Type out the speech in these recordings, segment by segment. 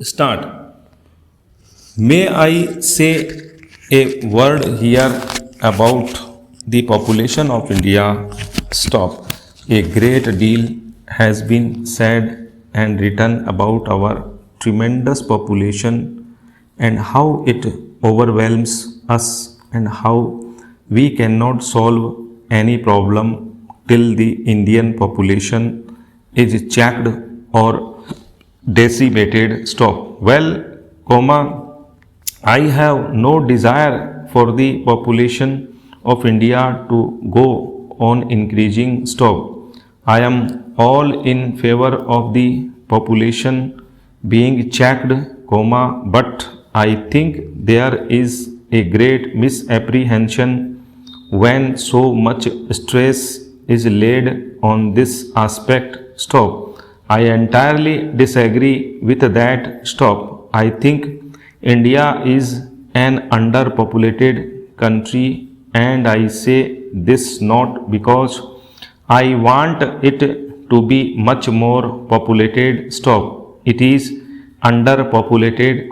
Start. May I say a word here about the population of India? Stop. A great deal has been said and written about our tremendous population and how it overwhelms us and how we cannot solve any problem till the Indian population is checked or decimated. Stop. Well, I have no desire for the population of India to go on increasing. Stop. I am all in favor of the population being checked, but I think there is a great misapprehension when so much stress is laid on this aspect. Stop. I entirely disagree with that. Stop. I think India is an underpopulated country, and I say this not because I want it to be much more populated. Stop. It is underpopulated,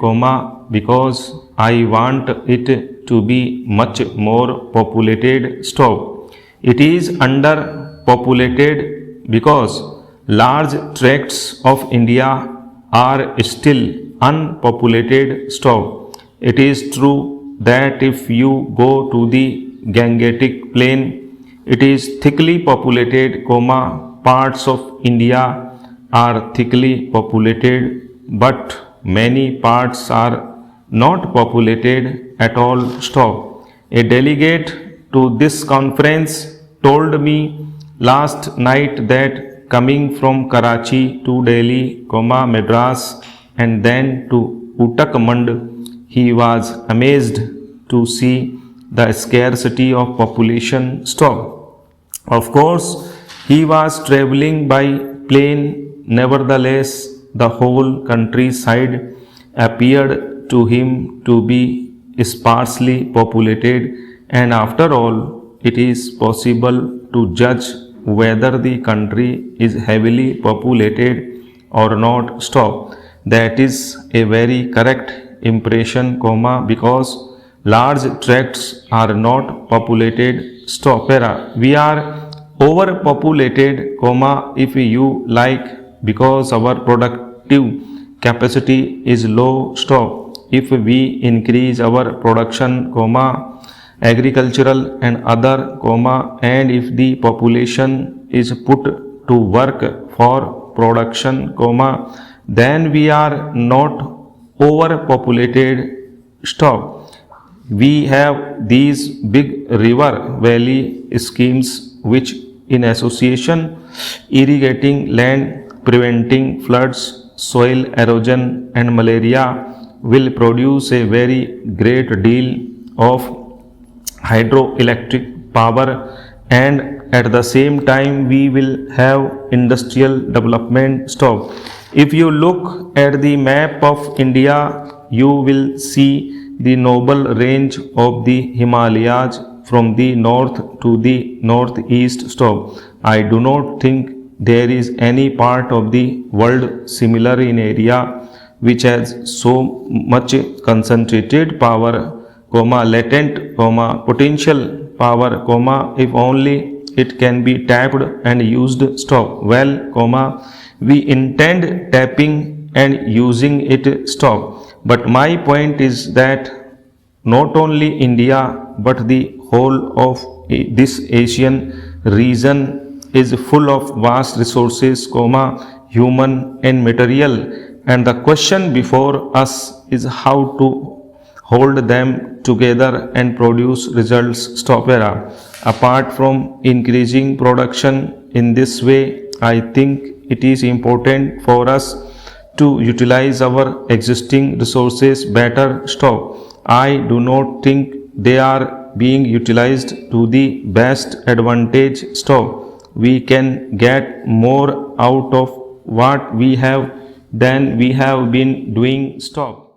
because I want it to be much more populated. Stop. It is underpopulated because large tracts of India are still unpopulated. Stop. It is true that if you go to the Gangetic Plain, it is thickly populated, parts of India are thickly populated, but many parts are not populated at all. Stop. A delegate to this conference told me last night that coming from Karachi to Delhi, Madras, and then to Uttakamand, he was amazed to see the scarcity of population. Stop. Of course, he was traveling by plane. Nevertheless, the whole countryside appeared to him to be sparsely populated, and after all, it is possible to judge whether the country is heavily populated or not. Stop. That is a very correct impression, because large tracts are not populated. Stop. We are overpopulated, if you like, because our productive capacity is low. Stop. If we increase our production, agricultural and other, and if the population is put to work for production, then we are not overpopulated. Stop. We have these big river valley schemes which, in association, irrigating land, preventing floods, soil erosion and malaria, will produce a very great deal of hydroelectric power, and at the same time we will have industrial development. Stop. If you look at the map of India, you will see the noble range of the Himalayas from the north to the northeast. Stop. I do not think there is any part of the world similar in area which has so much concentrated power, latent, potential power, if only it can be tapped and used. Stop. Well, we intend tapping and using it. Stop. But my point is that not only India but the whole of this Asian region is full of vast resources, human and material, and the question before us is how to hold them together and produce results. Stop. Apart from increasing production in this way, I think it is important for us to utilize our existing resources better. Stop. I do not think they are being utilized to the best advantage. Stop. We can get more out of what we have than we have been doing. Stop.